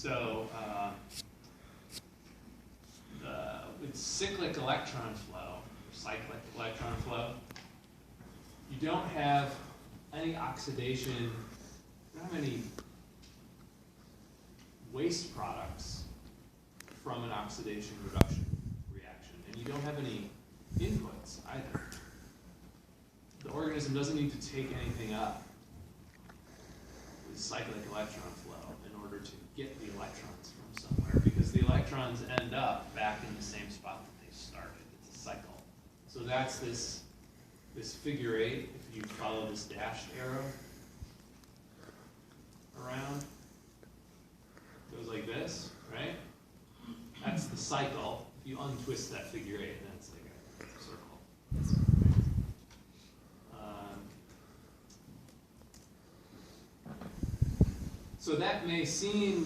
So with cyclic electron flow, you don't have any oxidation, you don't have any waste products from an oxidation reduction reaction, and you don't have any inputs either. The organism doesn't need to take anything up with cyclic electron flow in order to get the electrons from somewhere, because the electrons end up back in the same spot that they started. It's a cycle. So that's this figure 8, if you follow this dashed arrow around, goes like this, right? That's the cycle. If you untwist that figure 8, then it's like a circle. So that may seem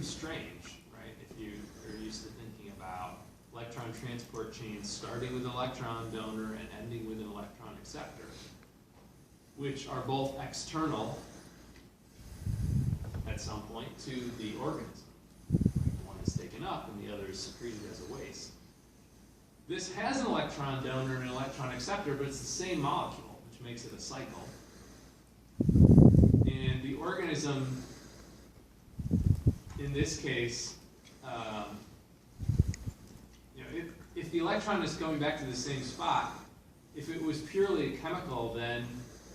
strange, right? If you are used to thinking about electron transport chains starting with an electron donor and ending with an electron acceptor, which are both external at some point to the organism. One is taken up and the other is secreted as a waste. This has an electron donor and an electron acceptor, but it's the same molecule, which makes it a cycle. And the organism, in this case, if the electron is going back to the same spot, if it was purely a chemical, then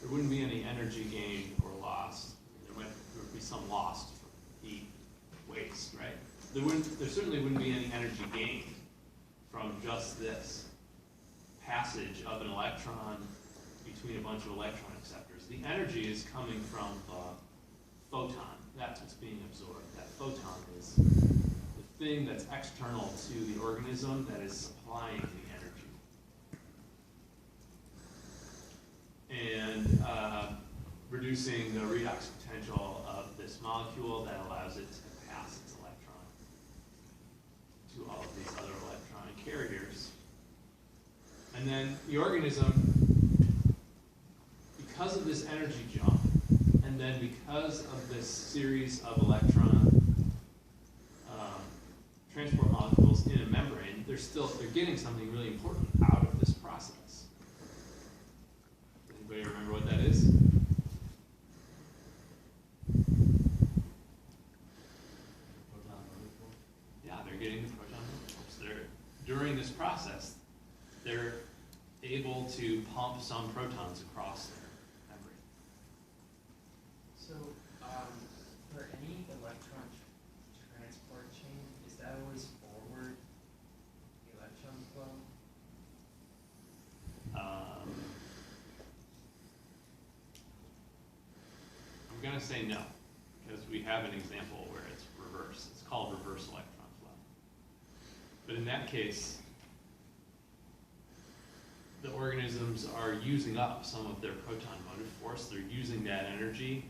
there wouldn't be any energy gained or lost. There would be some lost from heat, waste, right? There certainly wouldn't be any energy gained from just this passage of an electron between a bunch of electron acceptors. The energy is coming from the photon. That's what's being absorbed. That photon is the thing that's external to the organism that is supplying the energy. And reducing the redox potential of this molecule that allows it to pass its electron to all of these other electronic carriers. And then the organism, because of this energy jump, and then because of this series of electron transport molecules in a membrane, they're getting something really important out of this process. Anybody remember what that is? Yeah, they're getting the proton molecules. During this process, they're able to pump some protons across their membrane. So, for any electron transport chain, is that always forward electron flow? I'm going to say no, because we have an example where it's reverse. It's called reverse electron flow. But in that case, the organisms are using up some of their proton motive force. They're using that energy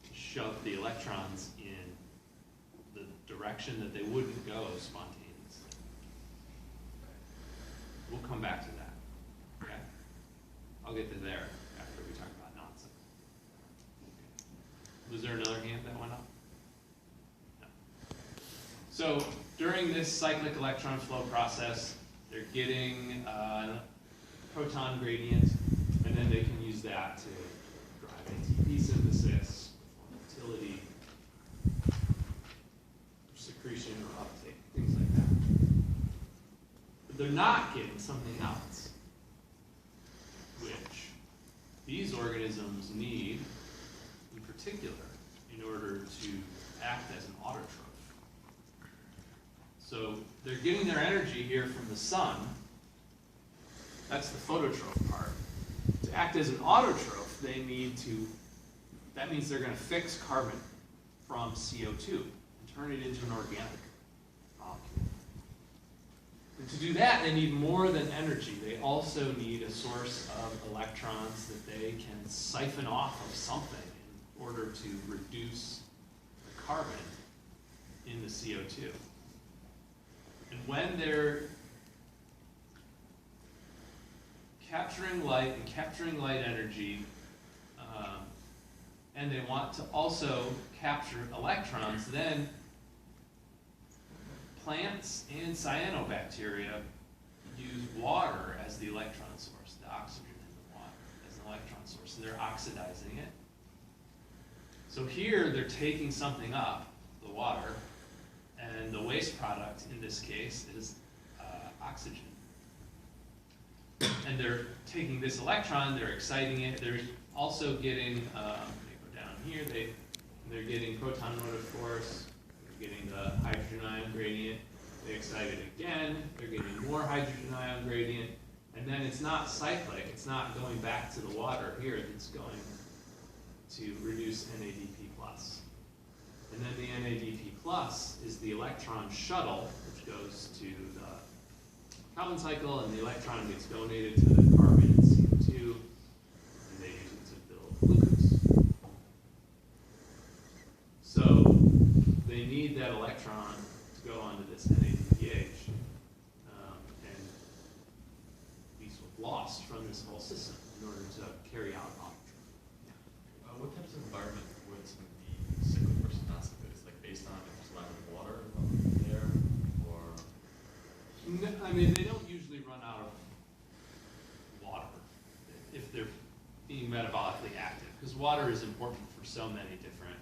to shove the electrons in the direction that they wouldn't go spontaneously. We'll come back to that. Okay? I'll get to there after we talk about nonsense. Okay. Was there another hand that went up? No. So during this cyclic electron flow process, they're getting proton gradient, and then they can use that to drive ATP synthesis, motility, secretion or uptake, things like that. But they're not getting something else, which these organisms need, in particular, in order to act as an autotroph. So they're getting their energy here from the sun. That's the phototroph part. To act as an autotroph, that means they're going to fix carbon from CO2 and turn it into an organic molecule. And to do that, they need more than energy. They also need a source of electrons that they can siphon off of something in order to reduce the carbon in the CO2. And when they're capturing light and capturing light energy and they want to also capture electrons, then plants and cyanobacteria use water as the electron source, the oxygen in the water as an electron source. So they're oxidizing it. So here they're taking something up, the water, and the waste product in this case is oxygen. And they're taking this electron, they're exciting it, they're also getting, let me go down here, they're getting proton motive force, they're getting the hydrogen ion gradient, they excite it again, they're getting more hydrogen ion gradient, and then it's not cyclic, it's not going back to the water here, it's going to reduce NADP+. And then the NADP+ is the electron shuttle, which goes to the Calvin cycle, and the electron gets donated to the carbon and CO2, and they use it to build glucose. So they need that electron to go onto this NADPH, and these were lost from this whole system in order to carry out autotrophy. What types of environment would some be cyclic versus not cyclic? Is it like based on if there's lack of water there, or? No, I mean, they don't usually run out of water if they're being metabolically active, because water is important for so many different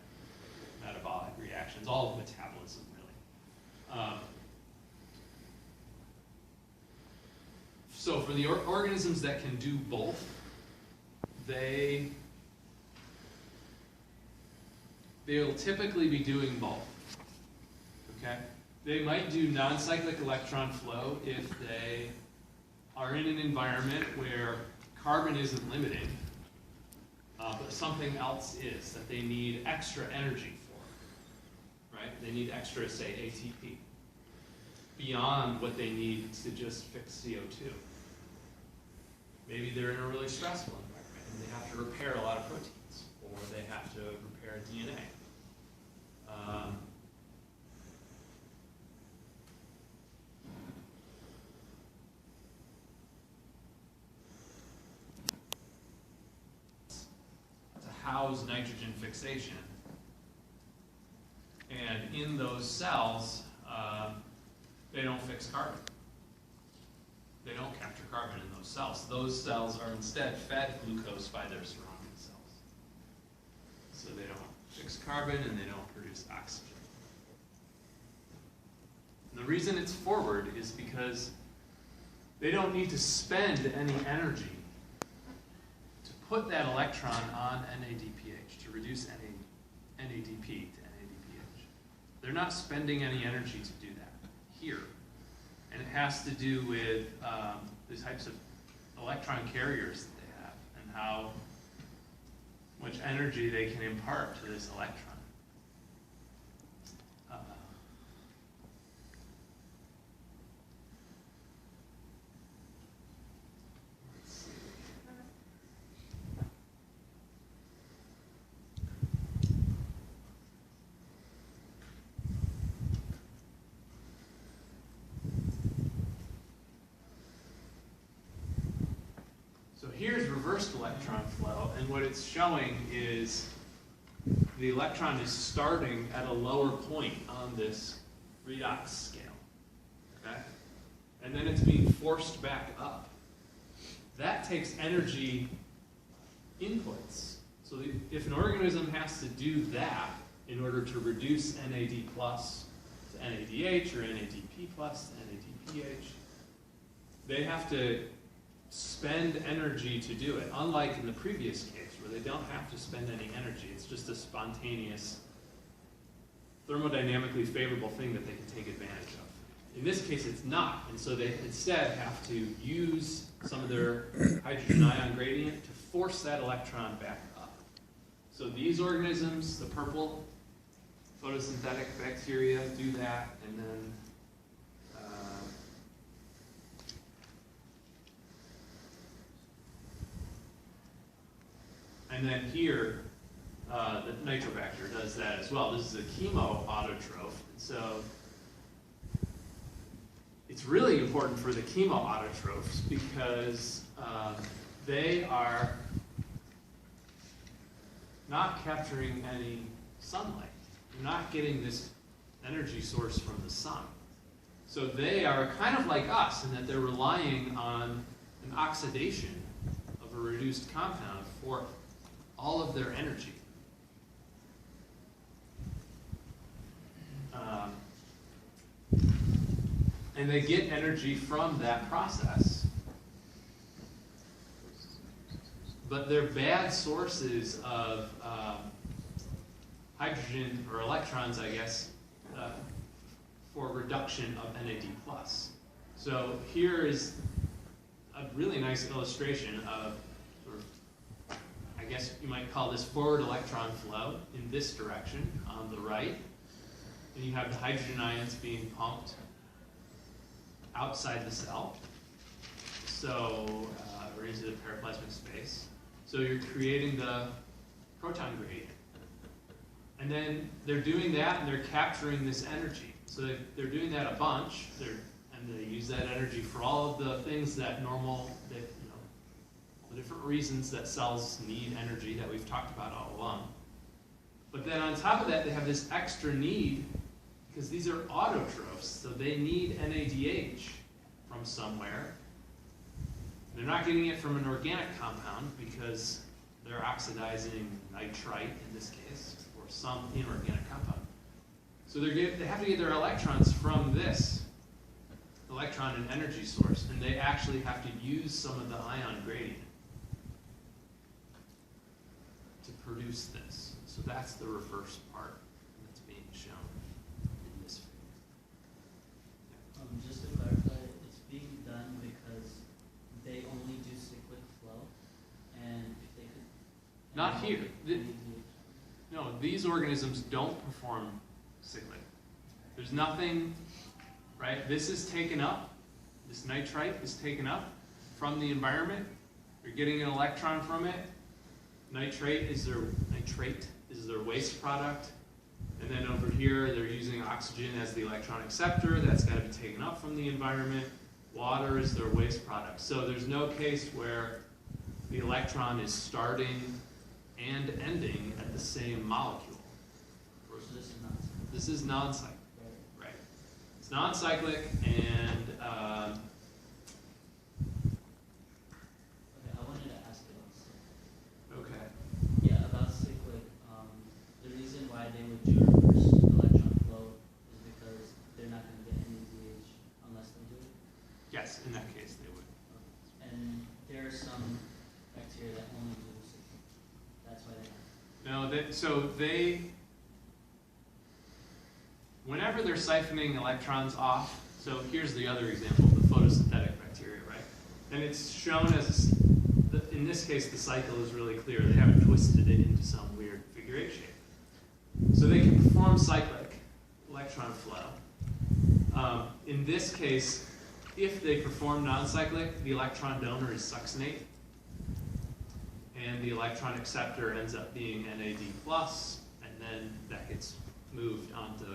metabolic reactions, all of metabolism, really. So for the organisms that can do both, they'll typically be doing both, okay? They might do non-cyclic electron flow if they are in an environment where carbon isn't limiting, but something else is that they need extra energy for, right? They need extra, say, ATP, beyond what they need to just fix CO2. Maybe they're in a really stressful environment and they have to repair a lot of proteins, or they have to repair DNA. To house nitrogen fixation, and in those cells, they don't fix carbon. They don't capture carbon in those cells. Those cells are instead fed glucose by their surrounding cells. So they don't fix carbon and they don't produce oxygen. And the reason it's forward is because they don't need to spend any energy to put that electron on NADPH, to reduce NADP to NADPH. They're not spending any energy to do that here. And it has to do with the types of electron carriers that they have and how much energy they can impart to this electron. Let's see. So here's reversed electron flow, and what it's showing is the electron is starting at a lower point on this redox scale, okay? And then it's being forced back up. That takes energy inputs. So if an organism has to do that in order to reduce NAD plus to NADH or NADP plus to NADPH, they have to spend energy to do it, unlike in the previous case where they don't have to spend any energy. It's just a spontaneous, thermodynamically favorable thing that they can take advantage of. In this case, it's not, and so they instead have to use some of their hydrogen ion gradient to force that electron back up. So these organisms, the purple photosynthetic bacteria, do that, and then here, the nitrobacter does that as well. This is a chemoautotroph. So it's really important for the chemoautotrophs because they are not capturing any sunlight. You're not getting this energy source from the sun. So they are kind of like us in that they're relying on an oxidation of a reduced compound for all of their energy. And they get energy from that process. But they're bad sources of hydrogen, or electrons, I guess, for reduction of NAD+. So here is a really nice illustration of, sort of, I guess you might call this forward electron flow in this direction on the right. And you have the hydrogen ions being pumped outside the cell, so or into the periplasmic space. So you're creating the proton gradient. And then they're doing that and they're capturing this energy. So they're doing that a bunch, and they use that energy for all of the things that all the different reasons that cells need energy that we've talked about all along. But then on top of that, they have this extra need, because these are autotrophs, so they need NADH from somewhere. They're not getting it from an organic compound because they're oxidizing nitrite in this case, or some inorganic compound. So they have to get their electrons from this electron and energy source, and they actually have to use some of the ion gradient to produce this. So that's the reverse part that's being shown in this figure. Just to clarify, it's being done because they only do cyclic flow, and if they could... Not here. No, these organisms don't perform cyclic. There's nothing, right? This is taken up, this nitrite is taken up from the environment. You're getting an electron from it. Nitrate is their waste product. And then over here, they're using oxygen as the electron acceptor. That's got to be taken up from the environment. Water is their waste product. So there's no case where the electron is starting and ending at the same molecule. So this is not... This is non-cyclic, right? It's non-cyclic, and Okay, I wanted to ask about cyclic. okay. Yeah, about cyclic. The reason why they would do reverse electron flow is because they're not going to get any DH unless they do it. Yes, in that case they would. And there are some bacteria that only do cyclic. That's why they have. No, whenever they're siphoning electrons off, so here's the other example, the photosynthetic bacteria, right? And it's shown as, in this case, the cycle is really clear. They haven't twisted it into some weird figure eight shape. So they can perform cyclic electron flow. In this case, if they perform non-cyclic, the electron donor is succinate, and the electron acceptor ends up being NAD+, and then that gets moved onto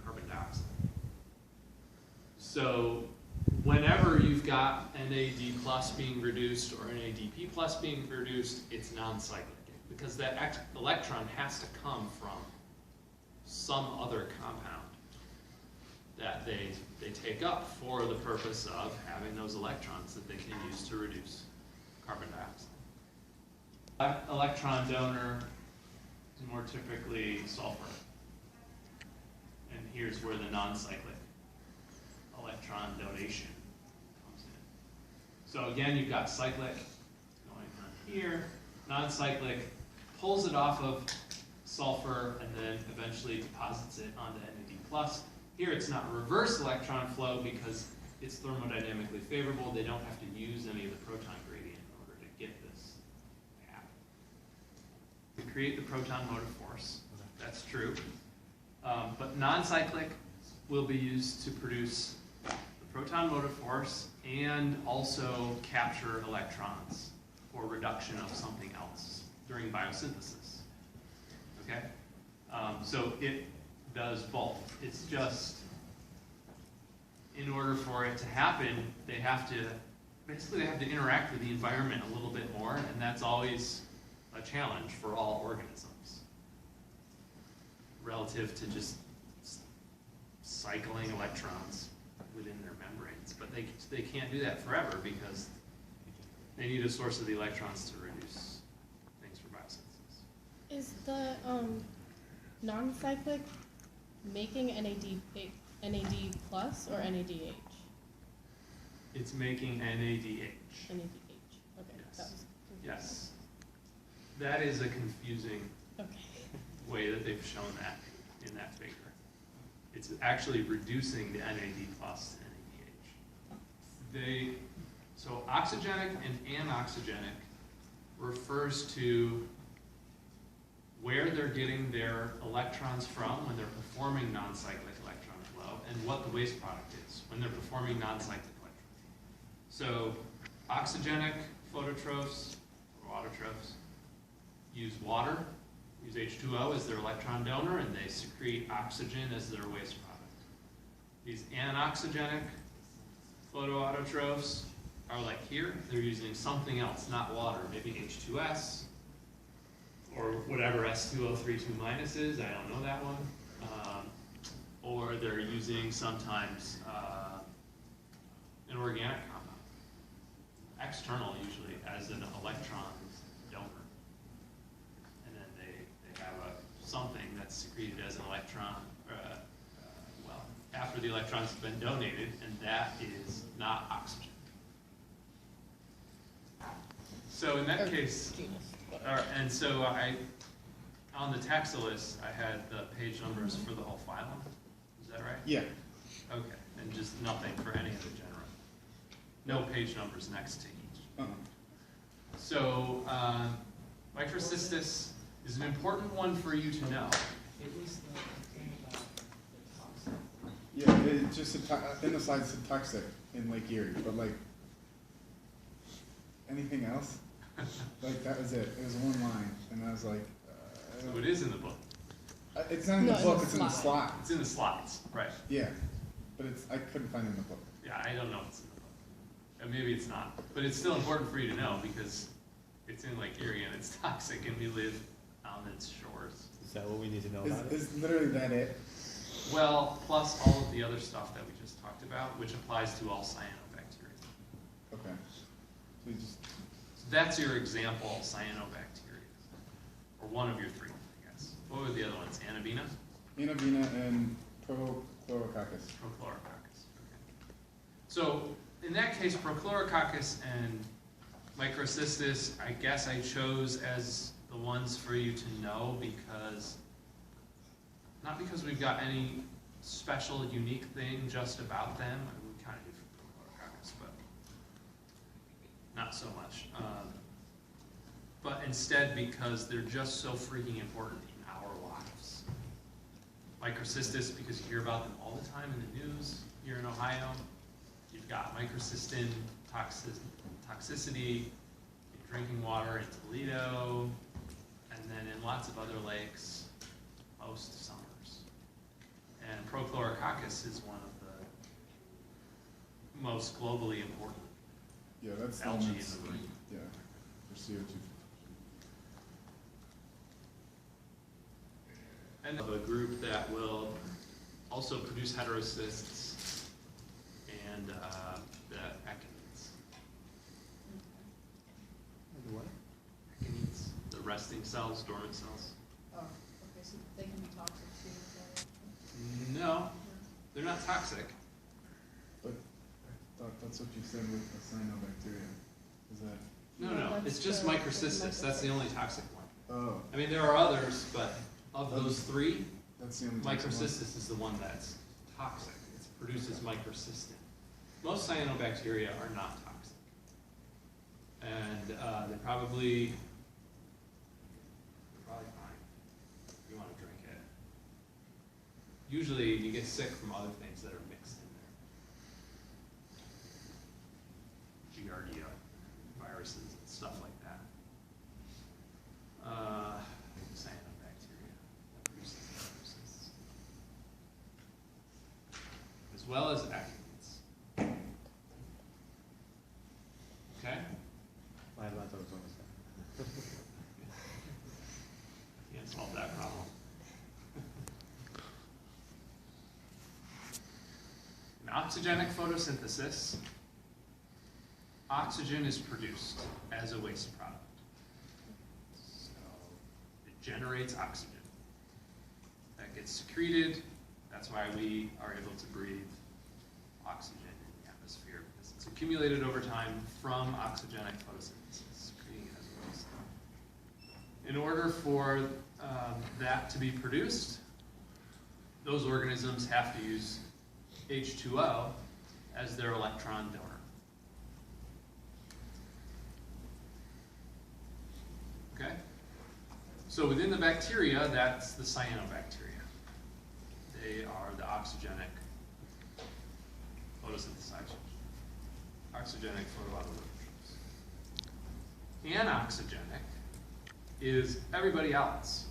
carbon dioxide. So whenever you've got NAD+ being reduced or NADP+ being reduced, it's non-cyclic, because that electron has to come from some other compound that they take up for the purpose of having those electrons that they can use to reduce carbon dioxide. Electron donor is more typically sulfur. And here's where the non-cyclic electron donation comes in. So again, you've got cyclic going on here, non-cyclic pulls it off of sulfur and then eventually deposits it onto NAD+. Here it's not reverse electron flow because it's thermodynamically favorable. They don't have to use any of the proton gradient in order to get this to happen. To create the proton motive force, that's true. But non-cyclic will be used to produce the proton motive force and also capture electrons for reduction of something else during biosynthesis. Okay? So it does both. It's just, in order for it to happen, they have to interact with the environment a little bit more, and that's always a challenge for all organisms relative to just cycling electrons within their membranes. But they can't do that forever because they need a source of the electrons to reduce things for biosynthesis. Is the non-cyclic making NAD plus or NADH? It's making NADH. NADH. Okay. Yes. That was confusing. Yes. That is a confusing Okay. way that they've shown that in that figure. It's actually reducing the NAD plus to NADH. So oxygenic and anoxygenic refers to where they're getting their electrons from when they're performing non-cyclic electron flow and what the waste product is when they're performing non-cyclic electron. So oxygenic phototrophs or autotrophs use water, use H2O as their electron donor, and they secrete oxygen as their waste product. These anoxygenic photoautotrophs are like here, they're using something else, not water, maybe H2S, or whatever S2O32 minus is, I don't know that one. Or they're using sometimes an organic compound, external usually, as an electron donor. And then they have something that's secreted as an electron, well, after the electron's been donated, and that is not oxygen. So in that case, and so on the taxolist, I had the page numbers for the whole phylum. Is that right? Yeah. Okay, and just nothing for any of the genera. No page numbers next to each. So Microcystis is an important one for you to know. It was the thing about the toxic. Yeah, it's just in the slides it's toxic in Lake Erie, but like anything else, like that was it. It was one line, and I was like, So it is in the book. it's not in No, the it's book. in It's the in the slide. slide. It's in the slides, right? Yeah, but I couldn't find it in the book. Yeah, I don't know if it's in the book. And maybe it's not. But it's still important for you to know because it's in Lake Erie and it's toxic and we live on its shores. Is that what we need to know about it? Is literally that it? Well, plus all of the other stuff that we just talked about, which applies to all cyanobacteria. Okay. So we just So that's your example cyanobacteria, or one of your three, I guess. What were the other ones? Anabina? Anabina and Prochlorococcus. Prochlorococcus. Okay. So in that case, Prochlorococcus and Microcystis, I guess I chose as the ones for you to know because, not because we've got any special, unique thing just about them. I mean, we kind of do for Prochlorococcus, but not so much. But instead because they're just so freaking important in our lives. Microcystis, because you hear about them all the time in the news here in Ohio. You've got microcystin toxicity in drinking water in Toledo, and then in lots of other lakes most summers. And Prochlorococcus is one of the most globally important Yeah, that's the algae one in that's, the marine. yeah, for CO2. And of a group that will also produce heterocysts and the actinides. The what? Actinides, the resting cells, dormant cells. Oh, okay, so they can be toxic too, is that it? No, they're not toxic. But I thought that's what you said with the cyanobacteria. Is that? No, No, no, that's it's just the- microcystis. That's the only toxic one. Oh, I mean, there are others, but of those three, that's the only. toxic one. microcystis is the one that's toxic. It produces microcystin. Most cyanobacteria are not toxic. And they're probably fine. You want to drink it. Usually you get sick from other things that are mixed in there. Giardia, viruses, and stuff like that. Cyanobacteria that produces viruses. As well as actinides. Okay? My laptop is almost done. oxygenic photosynthesis, oxygen is produced as a waste product. So it generates oxygen. That gets secreted. That's why we are able to breathe oxygen in the atmosphere, because it's accumulated over time from oxygenic photosynthesis, creating it as a waste. In order for that to be produced, those organisms have to use H2O as their electron donor. Okay? So within the bacteria, that's the cyanobacteria. They are the oxygenic photosynthesizers, oxygenic photoautotrophs. Anoxygenic is everybody else.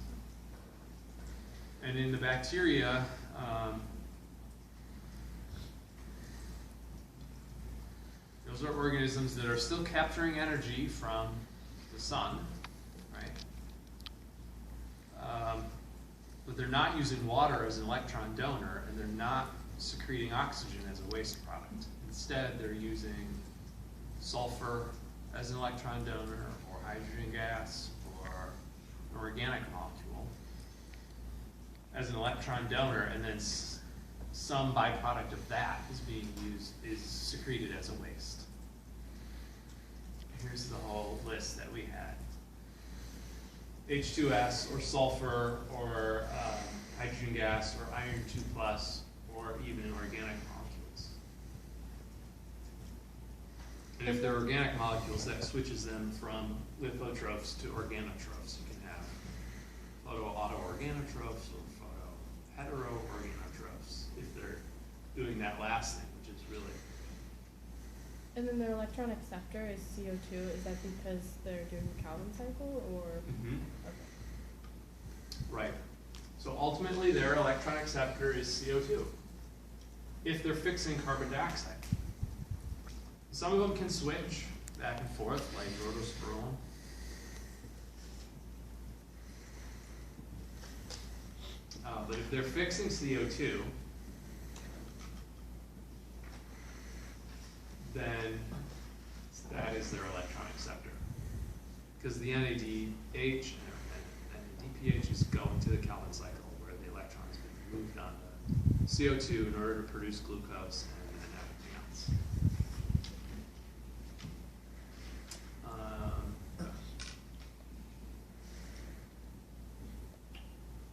And in the bacteria, those are organisms that are still capturing energy from the sun, right? But they're not using water as an electron donor, and they're not secreting oxygen as a waste product. Instead, they're using sulfur as an electron donor, or hydrogen gas, or an organic molecule as an electron donor, and then some byproduct of that is being used, is secreted as a waste. Here's the whole list that we had. H2S, or sulfur, or hydrogen gas, or iron 2+, or even organic molecules. And if they're organic molecules, that switches them from lithotrophs to organotrophs. You can have photoautoorganotrophs or photoheteroorganotrophs if they're doing that last thing, which is really. And then their electron acceptor is CO2. Is that because they're doing the Calvin cycle, or? Mm-hmm. Okay. Right. So ultimately, their electron acceptor is CO2 if they're fixing carbon dioxide. Some of them can switch back and forth, like rhodospirone. But if they're fixing CO2, then that is their electron acceptor. Because the NADH and NADPH is going to the Calvin cycle, where the electron has been moved on to CO2 in order to produce glucose and everything else.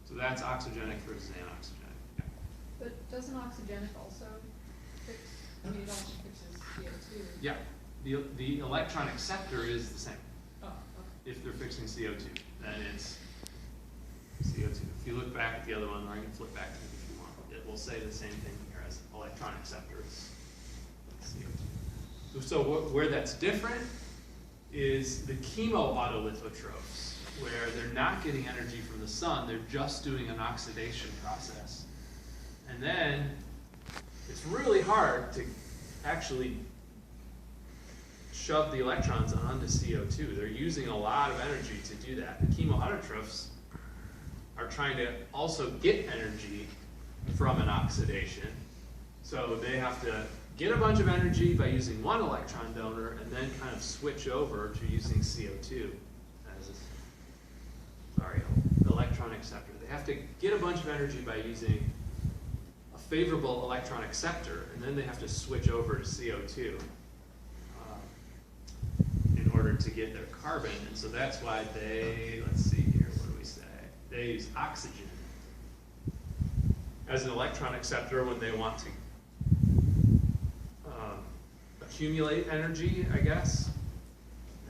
So that's oxygenic versus anoxygenic. But doesn't oxygenic also fix, I mean, it also fixes CO2? Yeah, the electron acceptor is the same. Oh, okay. If they're fixing CO2, then it's CO2. If you look back at the other one, or I can flip back to it if you want, it will say the same thing here as electron acceptor is CO2. So where that's different is the chemoautolithotrophs, where they're not getting energy from the sun, they're just doing an oxidation process. And then it's really hard to actually shove the electrons onto CO2. They're using a lot of energy to do that. The chemoautotrophs are trying to also get energy from an oxidation. So they have to get a bunch of energy by using one electron donor and then kind of switch over to using CO2 as electron acceptor. They have to get a bunch of energy by using a favorable electron acceptor, and then they have to switch over to CO2 in order to get their carbon. And so that's why they, let's see here, what do we say? They use oxygen as an electron acceptor when they want to accumulate energy, I guess.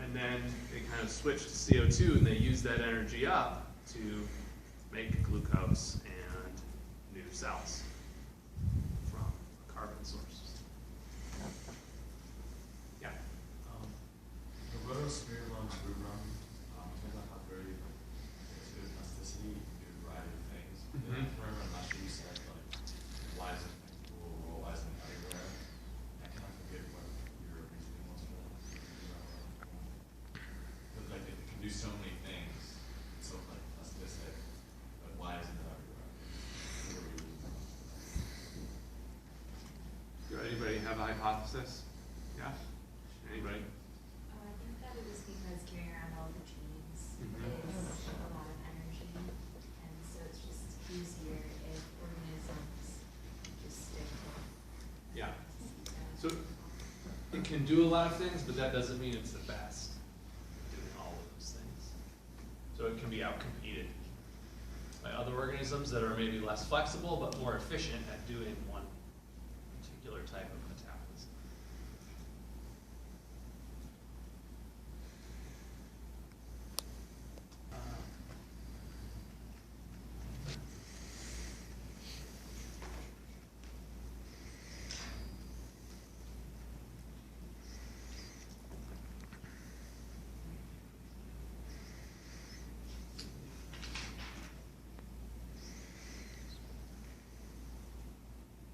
And then they kind of switch to CO2 and they use that energy up to make glucose and new cells from carbon sources. Yeah. The rhodospirone root run, turns out how very it's good plasticity, do a variety of things. Mhm. And I can remember last year you said, like, why is it cool, or why is it everywhere? I cannot forget what your reasoning was for that. Because, like, it can do so many things, it's so, like, plastic, but why isn't it everywhere? What were your reasons? Go ahead. have a hypothesis? Yeah? Anybody? I think that it was because carrying around all the genes Mhm. is a lot of energy, and so it's just easier if organisms just stick with. Yeah. So it can do a lot of things, but that doesn't mean it's the best at doing all of those things. So it can be outcompeted by other organisms that are maybe less flexible but more efficient at doing one particular type of metabolism.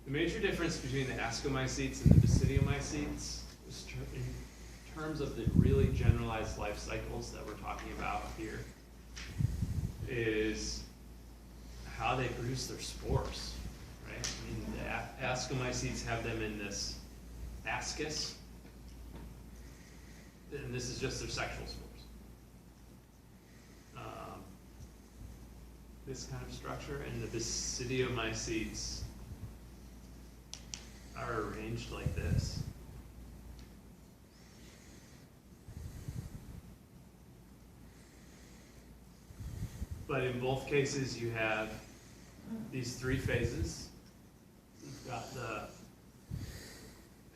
The major difference between the ascomycetes and the basidiomycetes is in terms of the really generalized life cycles that we're talking about here is how they produce their spores, right? I mean, the ascomycetes have them in this ascus, and this is just their sexual spores. This kind of structure, and the basidiomycetes are arranged like this. But in both cases, you have these three phases. You've got the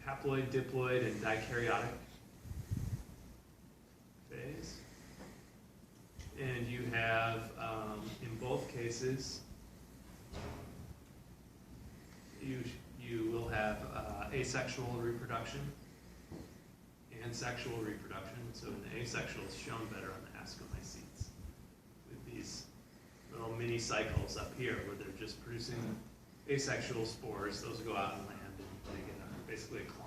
haploid, diploid, and dikaryotic phase. And you have, in both cases, you will have asexual reproduction and sexual reproduction. So in the asexual, it's shown better on the ascomycetes with these little mini cycles up here where they're just producing asexual spores. Those go out on land and they get basically a clump.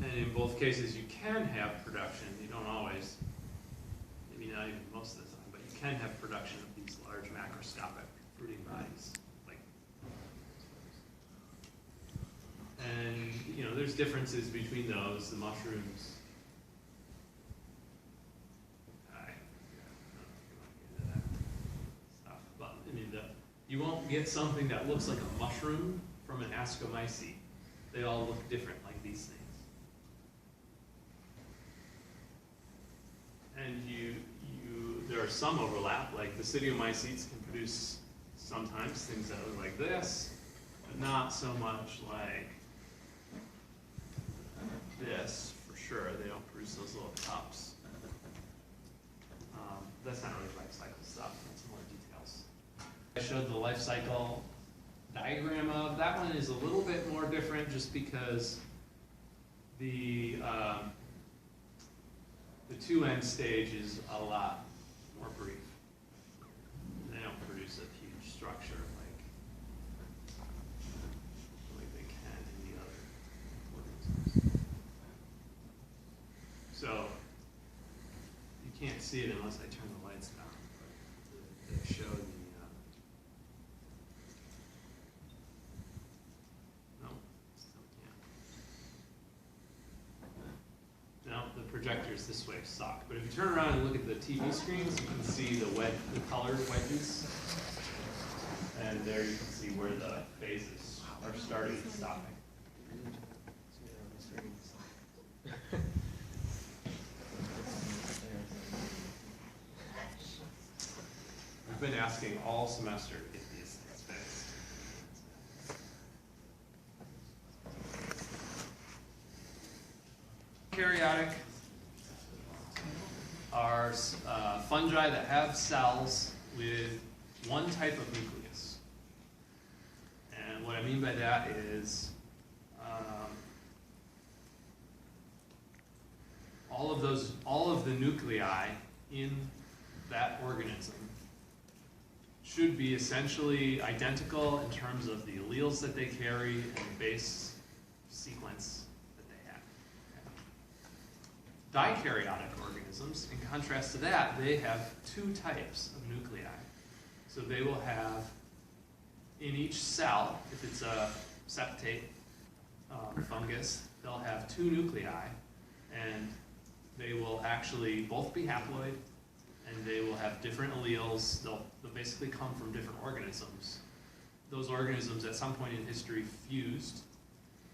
And in both cases, you can have production. You don't always, maybe not even most of the time, but you can have production of these large macroscopic fruiting bodies. And you know, there's differences between those. The mushrooms. But I mean, you won't get something that looks like a mushroom from an ascomycete. They all look different, like these things. And there are some overlap, like the basidiomycetes can produce sometimes things that look like this, but not so much like this, for sure. They don't produce those little cups. That's not really life cycle stuff, that's more details. I showed the life cycle diagram of, that one is a little bit more different just because the 2N stage is a lot more brief. They don't produce a huge structure like they can in the other organisms. So you can't see it unless I turn the lights down. But they show the no, still can't. No, the projectors this way suck. But if you turn around and look at the TV screens, you can see the colored wedges. And there you can see where the phases are starting and stopping. We've been asking all semester to get these things fixed. Eukaryotic are fungi that have cells with one type of nucleus. And what I mean by that is all of the nuclei in that organism should be essentially identical in terms of the alleles that they carry and the base sequence that they have. Dikaryotic organisms, in contrast to that, they have two types of nuclei. So they will have in each cell, if it's a septate fungus, they'll have 2 nuclei, and they will actually both be haploid, and they will have different alleles. They'll basically come from different organisms. Those organisms at some point in history fused.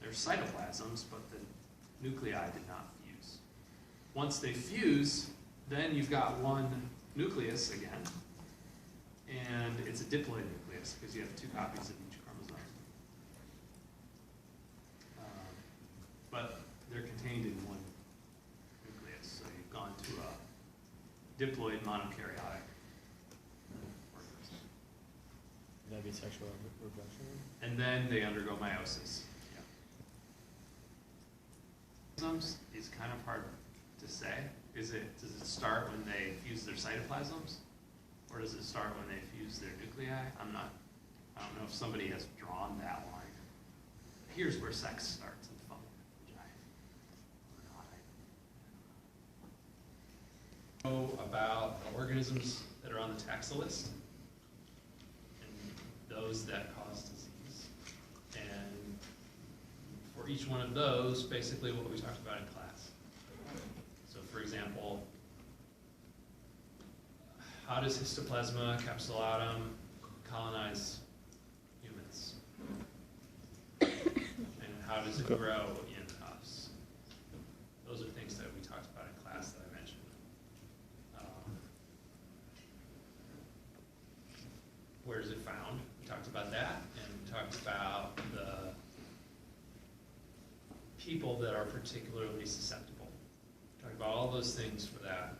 They're cytoplasms, but the nuclei did not fuse. Once they fuse, then you've got one nucleus again, and it's a diploid nucleus because you have 2 copies of each chromosome. But they're contained in one nucleus, so you've gone to a diploid monokaryotic organism. Would that be sexual reproduction? And then they undergo meiosis. Organisms is kind of hard to say. Does it start when they fuse their cytoplasms? Or does it start when they fuse their nuclei? I don't know if somebody has drawn that line. Here's where sex starts in fungi. Know about the organisms that are on the taxa list and those that cause disease. And for each one of those, basically what we talked about in class. So for example, how does Histoplasma capsulatum colonize humans? And how does it grow in us? Those are things that we talked about in class that I mentioned. Where is it found? We talked about that, and we talked about the people that are particularly susceptible. We talked about all those things for that